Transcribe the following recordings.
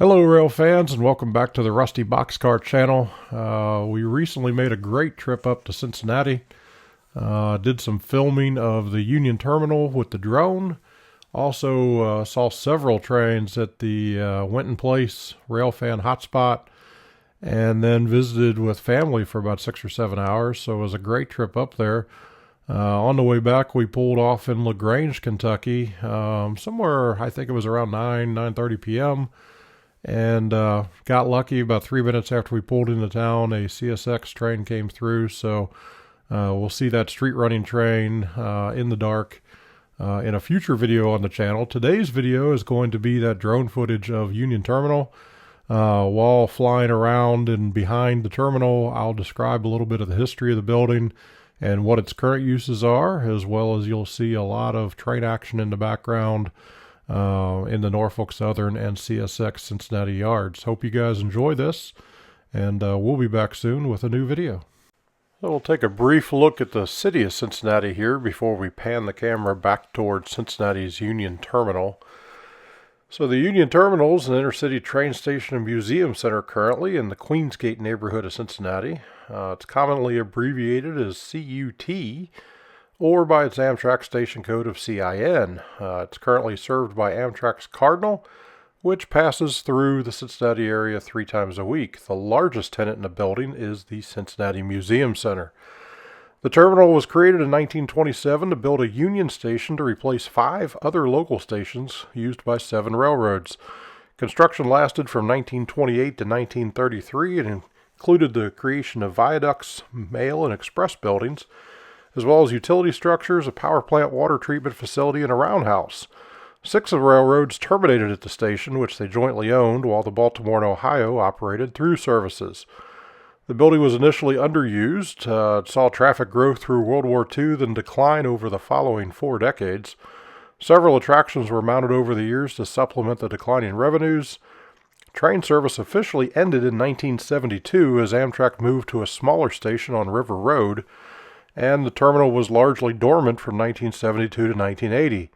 Hello rail fans, and welcome back to the Rusty Boxcar channel. We recently made a great trip up to Cincinnati. Did some filming of the Union Terminal with the drone. Also saw several trains at the Winton Place rail fan hotspot, and then visited with family for about 6 or 7 hours. So it was a great trip up there. On the way back, we pulled off in LaGrange, Kentucky, somewhere, I think it was around 9:30 p.m., and got lucky. About 3 minutes after we pulled into town, a CSX train came through. So we'll see that street running train in the dark in a future video on the channel. Today's video is going to be that drone footage of Union Terminal. While flying around and behind the terminal, I'll describe a little bit of the history of the building and what its current uses are, as well as you'll see a lot of train action in the background in the Norfolk Southern and CSX Cincinnati yards. Hope you guys enjoy this, and we'll be back soon with a new video. So we'll take a brief look at the city of Cincinnati here before we pan the camera back towards Cincinnati's Union Terminal. So the Union Terminal is an intercity train station and museum center currently in the Queensgate neighborhood of Cincinnati. It's commonly abbreviated as CUT, or by its Amtrak station code of CIN. It's currently served by Amtrak's Cardinal, which passes through the Cincinnati area 3 times a week. The largest tenant in the building is the Cincinnati Museum Center. The terminal was created in 1927 to build a Union station to replace 5 other local stations used by 7 railroads. Construction lasted from 1928 to 1933 and included the creation of viaducts, mail and express buildings, as well as utility structures, a power plant, water treatment facility, and a roundhouse. 6 of the railroads terminated at the station, which they jointly owned, while the Baltimore and Ohio operated through services. The building was initially underused. It saw traffic growth through World War II, then decline over the following 4 decades. Several attractions were mounted over the years to supplement the declining revenues. Train service officially ended in 1972 as Amtrak moved to a smaller station on River Road, and the terminal was largely dormant from 1972 to 1980.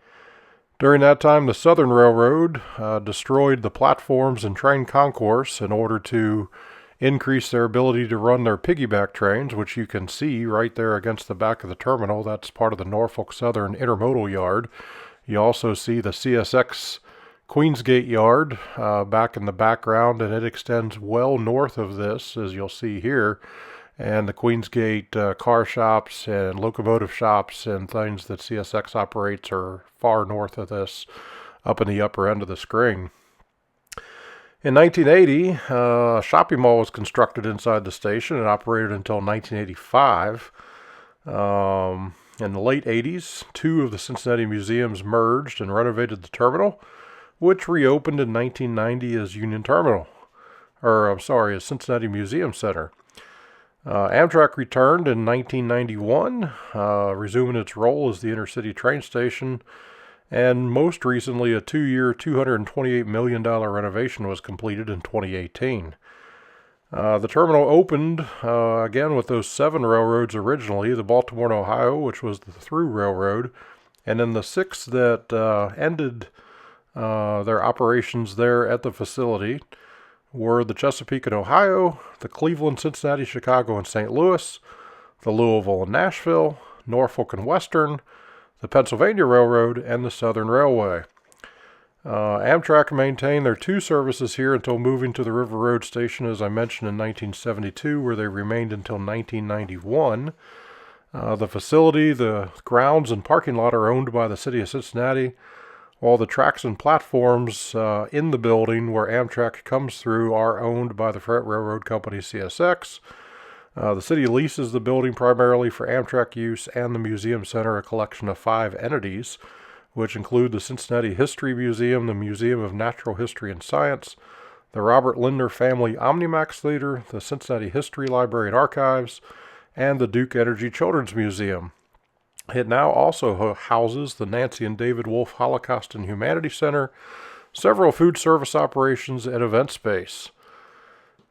During that time, the Southern Railroad destroyed the platforms and train concourse in order to increase their ability to run their piggyback trains, which you can see right there against the back of the terminal. That's part of the Norfolk Southern Intermodal Yard. You also see the CSX Queensgate Yard back in the background, and it extends well north of this, as you'll see here. And the Queensgate car shops and locomotive shops and things that CSX operates are far north of this, up in the upper end of the screen. In 1980, a shopping mall was constructed inside the station and operated until 1985. In the late 80s, 2 of the Cincinnati museums merged and renovated the terminal, which reopened in 1990 as Union Terminal, as Cincinnati Museum Center. Amtrak returned in 1991, resuming its role as the intercity train station, and most recently a 2-year, $228 million renovation was completed in 2018. The terminal opened again with those 7 railroads originally, the Baltimore and Ohio, which was the through railroad, and then the 6 that ended their operations there at the facility were the Chesapeake and Ohio, the Cleveland, Cincinnati, Chicago, and St. Louis, the Louisville and Nashville, Norfolk and Western, the Pennsylvania Railroad, and the Southern Railway. Amtrak maintained their 2 services here until moving to the River Road Station, as I mentioned, in 1972, where they remained until 1991. The facility, the grounds, and parking lot are owned by the city of Cincinnati, while the tracks and platforms in the building where Amtrak comes through are owned by the freight railroad company CSX. The city leases the building primarily for Amtrak use and the Museum Center, a collection of 5 entities, which include the Cincinnati History Museum, the Museum of Natural History and Science, the Robert Lindner Family Omnimax Theater, the Cincinnati History Library and Archives, and the Duke Energy Children's Museum. It now also houses the Nancy and David Wolf Holocaust and Humanity Center, several food service operations, and event space.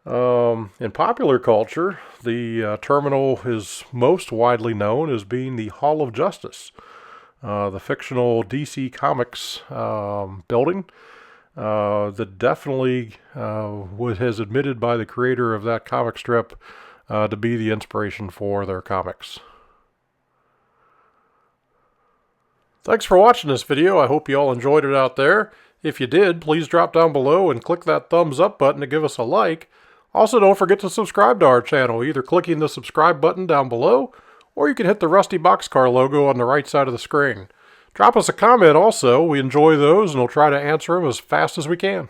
In popular culture, the terminal is most widely known as being the Hall of Justice, the fictional DC Comics building. that definitely has admitted by the creator of that comic strip to be the inspiration for their comics. Thanks for watching this video. I hope you all enjoyed it out there. If you did, please drop down below and click that thumbs up button to give us a like. Also, don't forget to subscribe to our channel, either clicking the subscribe button down below, or you can hit the Rusty Boxcar logo on the right side of the screen. Drop us a comment also. We enjoy those, and we'll try to answer them as fast as we can.